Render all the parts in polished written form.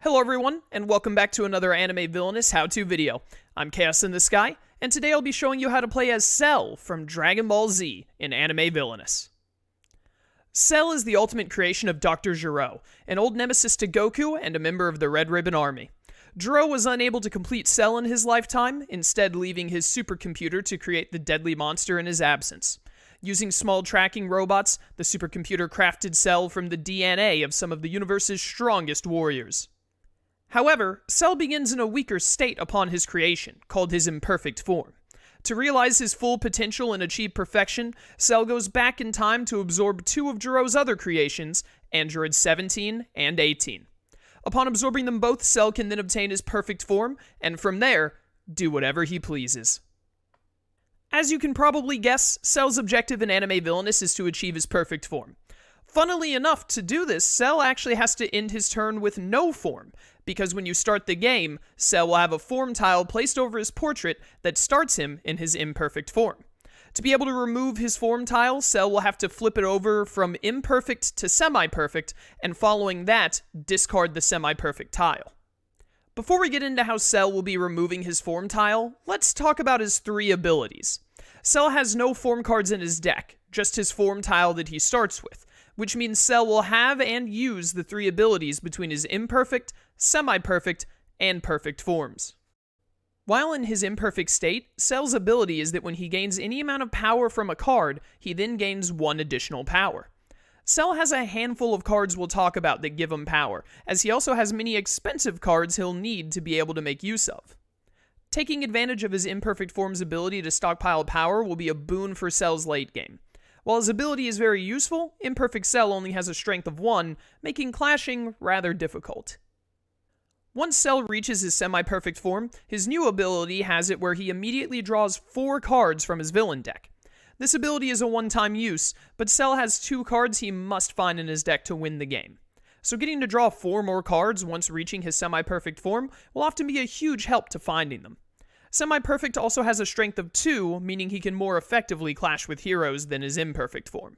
Hello everyone, and welcome back to another Anime Villainous how-to video. I'm Chaos in the Sky, and today I'll be showing you how to play as Cell from Dragon Ball Z in Anime Villainous. Cell is the ultimate creation of Dr. Gero, an old nemesis to Goku and a member of the Red Ribbon Army. Gero was unable to complete Cell in his lifetime, instead leaving his supercomputer to create the deadly monster in his absence. Using small tracking robots, the supercomputer crafted Cell from the DNA of some of the universe's strongest warriors. However, Cell begins in a weaker state upon his creation, called his imperfect form. To realize his full potential and achieve perfection, Cell goes back in time to absorb two of Gero's other creations, androids 17 and 18. Upon absorbing them both, Cell can then obtain his perfect form, and from there, do whatever he pleases. As you can probably guess, Cell's objective in Anime Villainous is to achieve his perfect form. Funnily enough, to do this, Cell actually has to end his turn with no form, because when you start the game, Cell will have a form tile placed over his portrait that starts him in his imperfect form. To be able to remove his form tile, Cell will have to flip it over from imperfect to semi-perfect, and following that, discard the semi-perfect tile. Before we get into how Cell will be removing his form tile, let's talk about his three abilities. Cell has no form cards in his deck, just his form tile that he starts with, which means Cell will have and use the three abilities between his imperfect, semi-perfect, and perfect forms. While in his imperfect state, Cell's ability is that when he gains any amount of power from a card, he then gains one additional power. Cell has a handful of cards we'll talk about that give him power, as he also has many expensive cards he'll need to be able to make use of. Taking advantage of his imperfect form's ability to stockpile power will be a boon for Cell's late game. While his ability is very useful, Imperfect Cell only has a strength of 1, making clashing rather difficult. Once Cell reaches his semi-perfect form, his new ability has it where he immediately draws 4 cards from his villain deck. This ability is a one-time use, but Cell has 2 cards he must find in his deck to win the game. So getting to draw 4 more cards once reaching his semi-perfect form will often be a huge help to finding them. Semi-perfect also has a strength of 2, meaning he can more effectively clash with heroes than his imperfect form.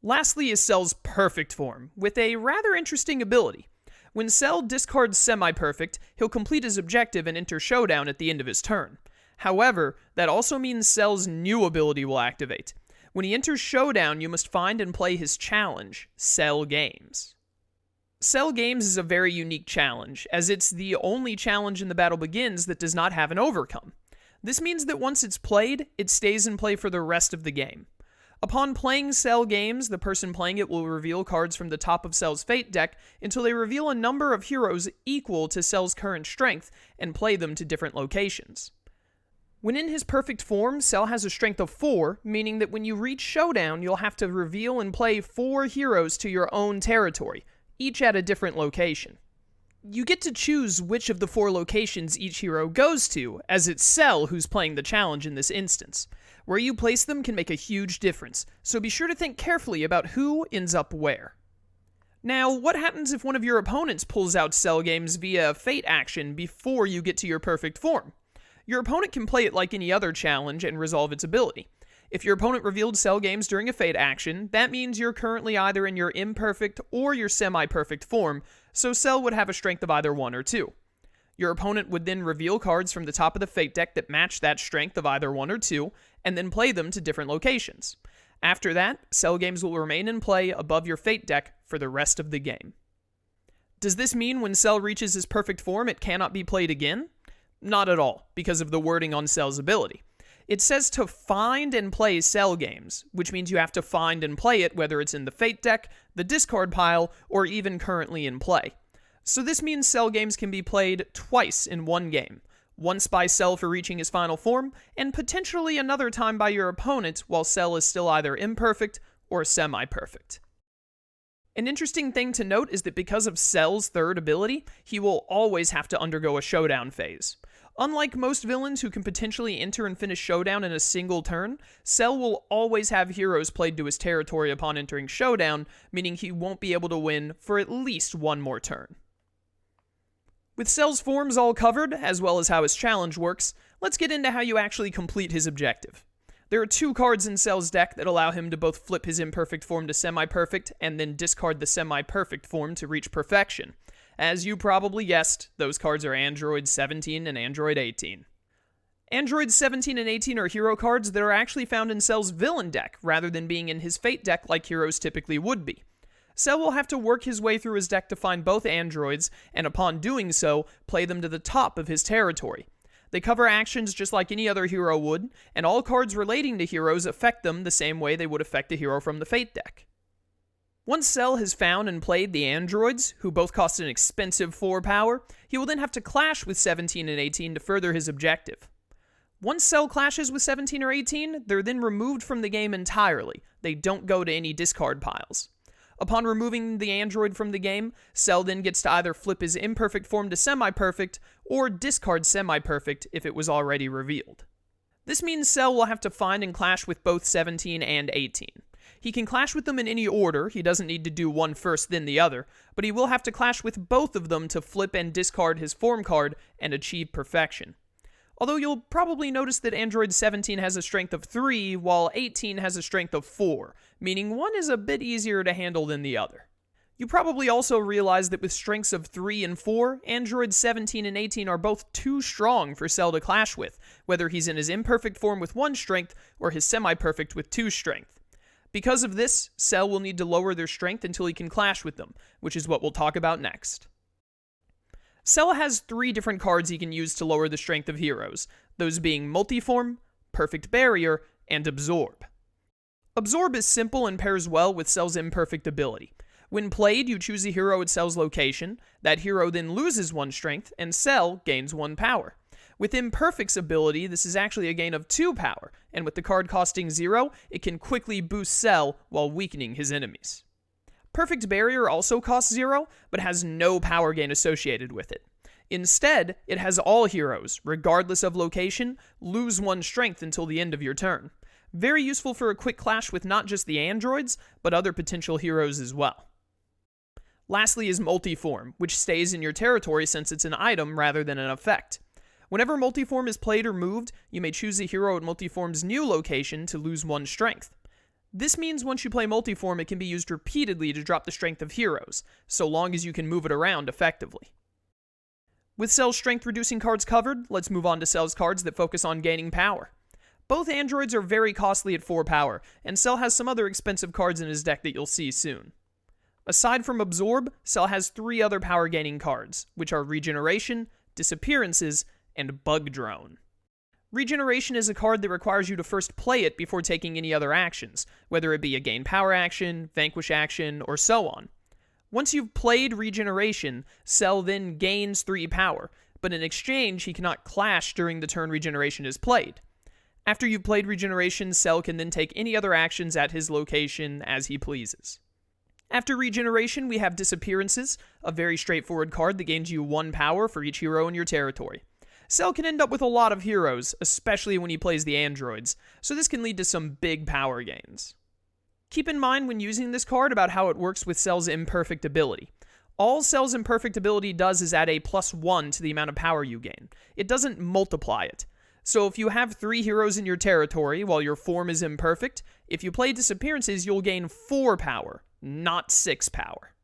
Lastly is Cell's perfect form, with a rather interesting ability. When Cell discards semi-perfect, he'll complete his objective and enter Showdown at the end of his turn. However, that also means Cell's new ability will activate. When he enters Showdown, you must find and play his challenge, Cell Games. Cell Games is a very unique challenge, as it's the only challenge in the Battle Begins that does not have an overcome. This means that once it's played, it stays in play for the rest of the game. Upon playing Cell Games, the person playing it will reveal cards from the top of Cell's Fate deck until they reveal a number of heroes equal to Cell's current strength and play them to different locations. When in his perfect form, Cell has a strength of 4, meaning that when you reach Showdown, you'll have to reveal and play 4 heroes to your own territory, each at a different location. You get to choose which of the 4 locations each hero goes to, as it's Cell who's playing the challenge in this instance. Where you place them can make a huge difference, so be sure to think carefully about who ends up where. Now, what happens if one of your opponents pulls out Cell Games via a Fate action before you get to your perfect form? Your opponent can play it like any other challenge and resolve its ability. If your opponent revealed Cell Games during a Fate action, that means you're currently either in your imperfect or your semi-perfect form, so Cell would have a strength of either 1 or 2. Your opponent would then reveal cards from the top of the Fate deck that match that strength of either 1 or 2, and then play them to different locations. After that, Cell Games will remain in play above your Fate deck for the rest of the game. Does this mean when Cell reaches his perfect form it cannot be played again? Not at all, because of the wording on Cell's ability. It says to find and play Cell Games, which means you have to find and play it whether it's in the Fate deck, the discard pile, or even currently in play. So this means Cell Games can be played twice in one game, once by Cell for reaching his final form, and potentially another time by your opponent while Cell is still either imperfect or semi-perfect. An interesting thing to note is that because of Cell's third ability, he will always have to undergo a Showdown phase. Unlike most villains who can potentially enter and finish Showdown in a single turn, Cell will always have heroes played to his territory upon entering Showdown, meaning he won't be able to win for at least one more turn. With Cell's forms all covered, as well as how his challenge works, let's get into how you actually complete his objective. There are 2 cards in Cell's deck that allow him to both flip his imperfect form to semi-perfect and then discard the semi-perfect form to reach perfection. As you probably guessed, those cards are Android 17 and Android 18. Androids 17 and 18 are hero cards that are actually found in Cell's villain deck, rather than being in his fate deck like heroes typically would be. Cell will have to work his way through his deck to find both androids, and upon doing so, play them to the top of his territory. They cover actions just like any other hero would, and all cards relating to heroes affect them the same way they would affect a hero from the fate deck. Once Cell has found and played the androids, who both cost an expensive 4 power, he will then have to clash with 17 and 18 to further his objective. Once Cell clashes with 17 or 18, they're then removed from the game entirely. They don't go to any discard piles. Upon removing the android from the game, Cell then gets to either flip his imperfect form to semi-perfect, or discard semi-perfect if it was already revealed. This means Cell will have to find and clash with both 17 and 18. He can clash with them in any order, he doesn't need to do one first then the other, but he will have to clash with both of them to flip and discard his form card and achieve perfection. Although you'll probably notice that Android 17 has a strength of 3, while 18 has a strength of 4, meaning one is a bit easier to handle than the other. You probably also realize that with strengths of 3 and 4, Android 17 and 18 are both too strong for Cell to clash with, whether he's in his imperfect form with 1 strength or his semi-perfect with 2 strength. Because of this, Cell will need to lower their strength until he can clash with them, which is what we'll talk about next. Cell has 3 different cards he can use to lower the strength of heroes, those being Multiform, Perfect Barrier, and Absorb. Absorb is simple and pairs well with Cell's imperfect ability. When played, you choose a hero at Cell's location, that hero then loses 1 strength, and Cell gains 1 power. With Imperfect's ability, this is actually a gain of 2 power, and with the card costing 0, it can quickly boost Cell while weakening his enemies. Perfect Barrier also costs 0, but has no power gain associated with it. Instead, it has all heroes, regardless of location, lose 1 strength until the end of your turn. Very useful for a quick clash with not just the androids, but other potential heroes as well. Lastly is Multiform, which stays in your territory since it's an item rather than an effect. Whenever Multiform is played or moved, you may choose a hero at Multiform's new location to lose 1 strength. This means once you play Multiform, it can be used repeatedly to drop the strength of heroes, so long as you can move it around effectively. With Cell's strength-reducing cards covered, let's move on to Cell's cards that focus on gaining power. Both androids are very costly at 4 power, and Cell has some other expensive cards in his deck that you'll see soon. Aside from Absorb, Cell has 3 other power-gaining cards, which are Regeneration, Disappearances, and Bug Drone. Regeneration is a card that requires you to first play it before taking any other actions, whether it be a gain power action, vanquish action, or so on. Once you've played Regeneration, Cell then gains 3 power, but in exchange he cannot clash during the turn Regeneration is played. After you've played Regeneration, Cell can then take any other actions at his location as he pleases. After Regeneration, we have Disappearances, a very straightforward card that gains you 1 power for each hero in your territory. Cell can end up with a lot of heroes, especially when he plays the androids, so this can lead to some big power gains. Keep in mind when using this card about how it works with Cell's imperfect ability. All Cell's imperfect ability does is add a +1 to the amount of power you gain. It doesn't multiply it. So if you have 3 heroes in your territory while your form is imperfect, if you play Disappearances, you'll gain 4 power, not 6 power.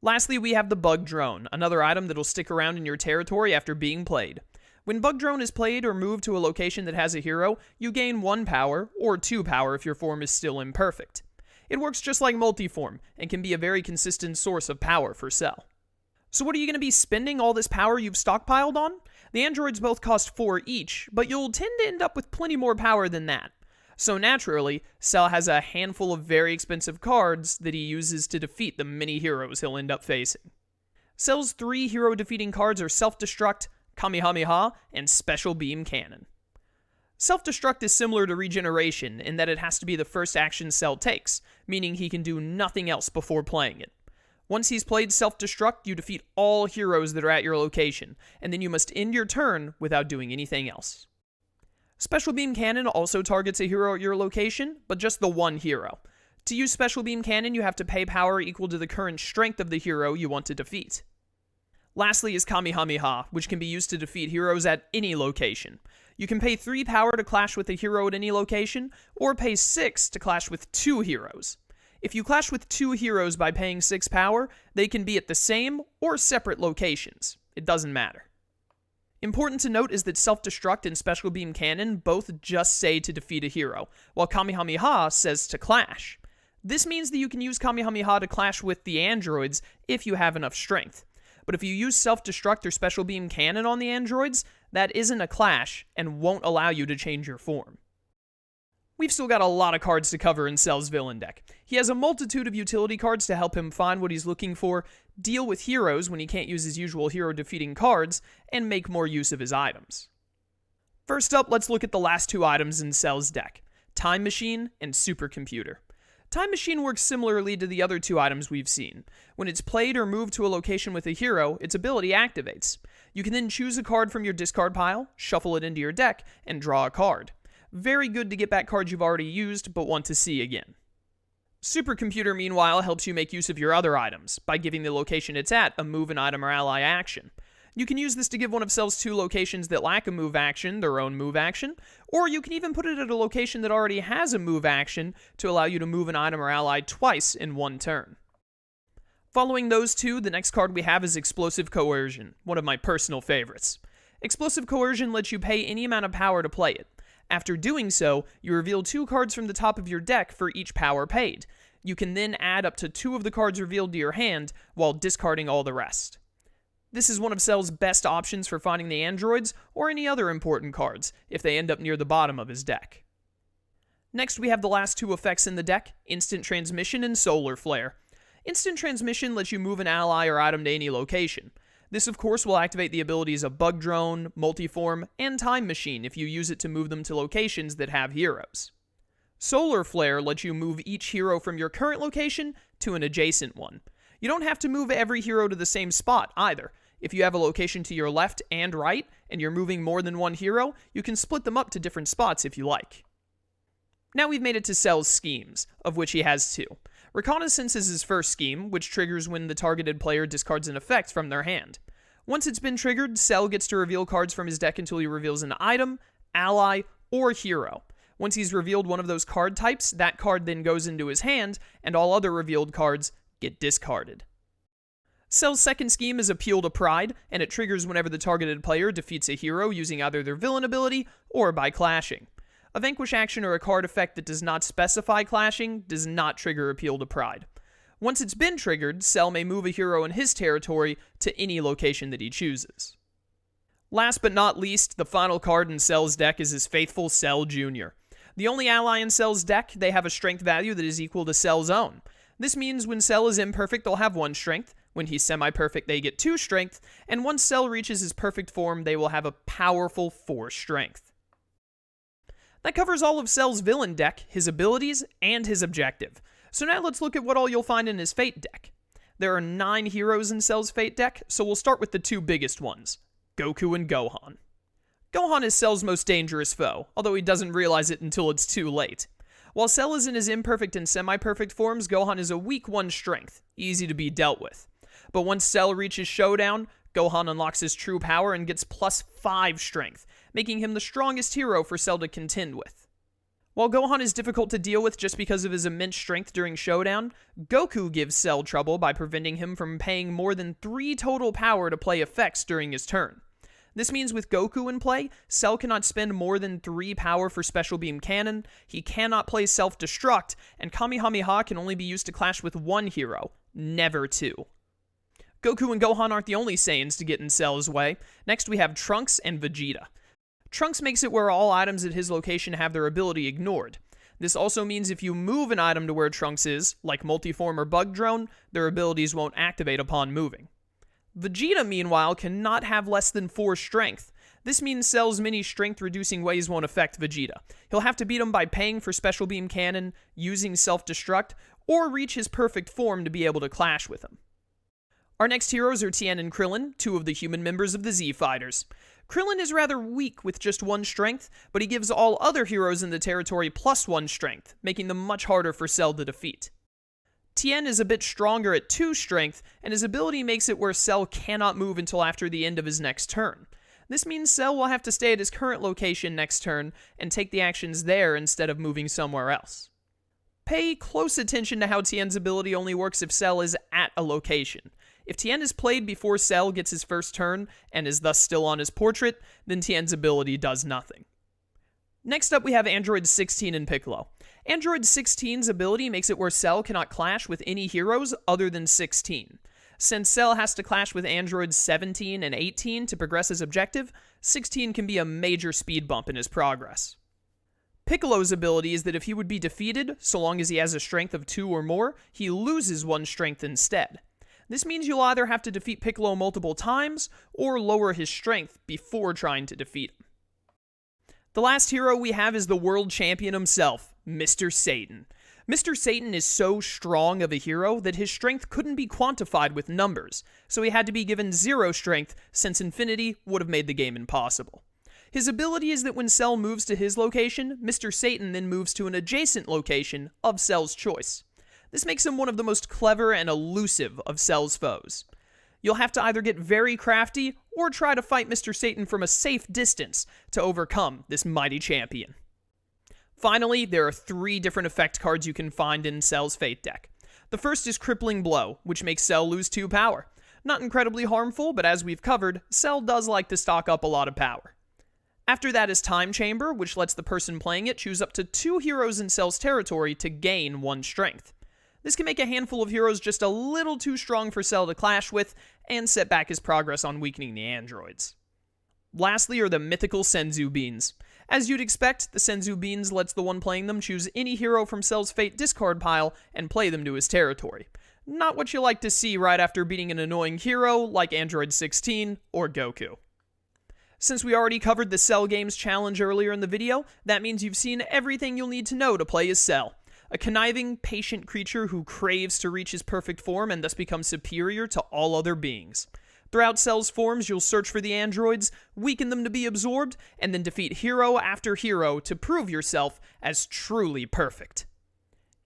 Lastly, we have the Bug Drone, another item that'll stick around in your territory after being played. When Bug Drone is played or moved to a location that has a hero, you gain 1 power, or 2 power if your form is still imperfect. It works just like Multiform, and can be a very consistent source of power for Cell. So what are you going to be spending all this power you've stockpiled on? The androids both cost 4 each, but you'll tend to end up with plenty more power than that. So naturally, Cell has a handful of very expensive cards that he uses to defeat the many heroes he'll end up facing. Cell's 3 hero defeating cards are Self-Destruct, Kamehameha, and Special Beam Cannon. Self-Destruct is similar to Regeneration in that it has to be the first action Cell takes, meaning he can do nothing else before playing it. Once he's played Self-Destruct, you defeat all heroes that are at your location, and then you must end your turn without doing anything else. Special Beam Cannon also targets a hero at your location, but just the one hero. To use Special Beam Cannon, you have to pay power equal to the current strength of the hero you want to defeat. Lastly is Kamehameha, which can be used to defeat heroes at any location. You can pay 3 power to clash with a hero at any location, or pay 6 to clash with 2 heroes. If you clash with two heroes by paying 6 power, they can be at the same or separate locations. It doesn't matter. Important to note is that Self-Destruct and Special Beam Cannon both just say to defeat a hero, while Kamehameha says to clash. This means that you can use Kamehameha to clash with the androids if you have enough strength. But if you use Self-Destruct or Special Beam Cannon on the androids, that isn't a clash and won't allow you to change your form. We've still got a lot of cards to cover in Cell's villain deck. He has a multitude of utility cards to help him find what he's looking for, deal with heroes when he can't use his usual hero-defeating cards, and make more use of his items. First up, let's look at the last two items in Cell's deck, Time Machine and Supercomputer. Time Machine works similarly to the other two items we've seen. When it's played or moved to a location with a hero, its ability activates. You can then choose a card from your discard pile, shuffle it into your deck, and draw a card. Very good to get back cards you've already used but want to see again. Supercomputer, meanwhile, helps you make use of your other items by giving the location it's at a move, an item, or ally action. You can use this to give one of Cell's two locations that lack a move action their own move action, or you can even put it at a location that already has a move action to allow you to move an item or ally twice in one turn. Following those two, the next card we have is Explosive Coercion, one of my personal favorites. Explosive Coercion lets you pay any amount of power to play it. After doing so, you reveal 2 cards from the top of your deck for each power paid. You can then add up to 2 of the cards revealed to your hand while discarding all the rest. This is one of Cell's best options for finding the androids or any other important cards if they end up near the bottom of his deck. Next, we have the last 2 effects in the deck, Instant Transmission and Solar Flare. Instant Transmission lets you move an ally or item to any location. This, of course, will activate the abilities of Bug Drone, Multiform, and Time Machine if you use it to move them to locations that have heroes. Solar Flare lets you move each hero from your current location to an adjacent one. You don't have to move every hero to the same spot either. If you have a location to your left and right, and you're moving more than one hero, you can split them up to different spots if you like. Now we've made it to Cell's schemes, of which he has 2. Reconnaissance is his first scheme, which triggers when the targeted player discards an effect from their hand. Once it's been triggered, Cell gets to reveal cards from his deck until he reveals an item, ally, or hero. Once he's revealed one of those card types, that card then goes into his hand, and all other revealed cards get discarded. Cell's second scheme is Appeal to Pride, and it triggers whenever the targeted player defeats a hero using either their villain ability or by clashing. A Vanquish action or a card effect that does not specify clashing does not trigger Appeal to Pride. Once it's been triggered, Cell may move a hero in his territory to any location that he chooses. Last but not least, the final card in Cell's deck is his faithful Cell Jr. The only ally in Cell's deck, they have a strength value that is equal to Cell's own. This means when Cell is imperfect, they'll have 1 strength, when he's semi-perfect, they get 2 strength, and once Cell reaches his perfect form, they will have a powerful 4 strength. That covers all of Cell's villain deck, his abilities, and his objective. So now let's look at what all you'll find in his Fate deck. There are 9 heroes in Cell's Fate deck, so we'll start with the 2 biggest ones, Goku and Gohan. Gohan is Cell's most dangerous foe, although he doesn't realize it until it's too late. While Cell is in his imperfect and semi-perfect forms, Gohan is a weak 1 strength, easy to be dealt with. But once Cell reaches Showdown, Gohan unlocks his true power and gets plus 5 strength, making him the strongest hero for Cell to contend with. While Gohan is difficult to deal with just because of his immense strength during Showdown, Goku gives Cell trouble by preventing him from paying more than 3 total power to play effects during his turn. This means with Goku in play, Cell cannot spend more than 3 power for Special Beam Cannon, he cannot play Self-Destruct, and Kamehameha can only be used to clash with 1 hero, never 2. Goku and Gohan aren't the only Saiyans to get in Cell's way. Next we have Trunks and Vegeta. Trunks makes it where all items at his location have their ability ignored. This also means if you move an item to where Trunks is, like Multiform or Bug Drone, their abilities won't activate upon moving. Vegeta, meanwhile, cannot have less than 4 strength. This means Cell's many strength-reducing ways won't affect Vegeta. He'll have to beat him by paying for Special Beam Cannon, using Self-Destruct, or reach his perfect form to be able to clash with him. Our next heroes are Tien and Krillin, 2 of the human members of the Z Fighters. Krillin is rather weak with just 1 strength, but he gives all other heroes in the territory plus 1 strength, making them much harder for Cell to defeat. Tien is a bit stronger at 2 strength, and his ability makes it where Cell cannot move until after the end of his next turn. This means Cell will have to stay at his current location next turn and take the actions there instead of moving somewhere else. Pay close attention to how Tien's ability only works if Cell is at a location. If Tien is played before Cell gets his first turn and is thus still on his portrait, then Tien's ability does nothing. Next up we have Android 16 and Piccolo. Android 16's ability makes it where Cell cannot clash with any heroes other than 16. Since Cell has to clash with Androids 17 and 18 to progress his objective, 16 can be a major speed bump in his progress. Piccolo's ability is that if he would be defeated, so long as he has a strength of 2 or more, he loses 1 strength instead. This means you'll either have to defeat Piccolo multiple times, or lower his strength before trying to defeat him. The last hero we have is the world champion himself, Mr. Satan. Mr. Satan is so strong of a hero that his strength couldn't be quantified with numbers, so he had to be given 0 strength since infinity would have made the game impossible. His ability is that when Cell moves to his location, Mr. Satan then moves to an adjacent location of Cell's choice. This makes him one of the most clever and elusive of Cell's foes. You'll have to either get very crafty or try to fight Mr. Satan from a safe distance to overcome this mighty champion. Finally, there are 3 different effect cards you can find in Cell's Fate deck. The first is Crippling Blow, which makes Cell lose 2 power. Not incredibly harmful, but as we've covered, Cell does like to stock up a lot of power. After that is Time Chamber, which lets the person playing it choose up to 2 heroes in Cell's territory to gain 1 strength. This can make a handful of heroes just a little too strong for Cell to clash with, and set back his progress on weakening the androids. Lastly are the mythical Senzu Beans. As you'd expect, the Senzu Beans lets the one playing them choose any hero from Cell's Fate discard pile and play them to his territory. Not what you like to see right after beating an annoying hero like Android 16 or Goku. Since we already covered the Cell Games challenge earlier in the video, that means you've seen everything you'll need to know to play as Cell. A conniving, patient creature who craves to reach his perfect form and thus become superior to all other beings. Throughout Cell's forms, you'll search for the androids, weaken them to be absorbed, and then defeat hero after hero to prove yourself as truly perfect.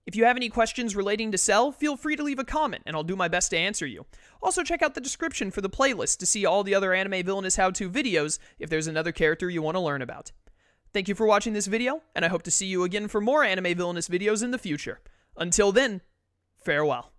If you have any questions relating to Cell, feel free to leave a comment and I'll do my best to answer you. Also check out the description for the playlist to see all the other Anime Villainous how-to videos if there's another character you want to learn about. Thank you for watching this video, and I hope to see you again for more Anime Villainous videos in the future. Until then, farewell.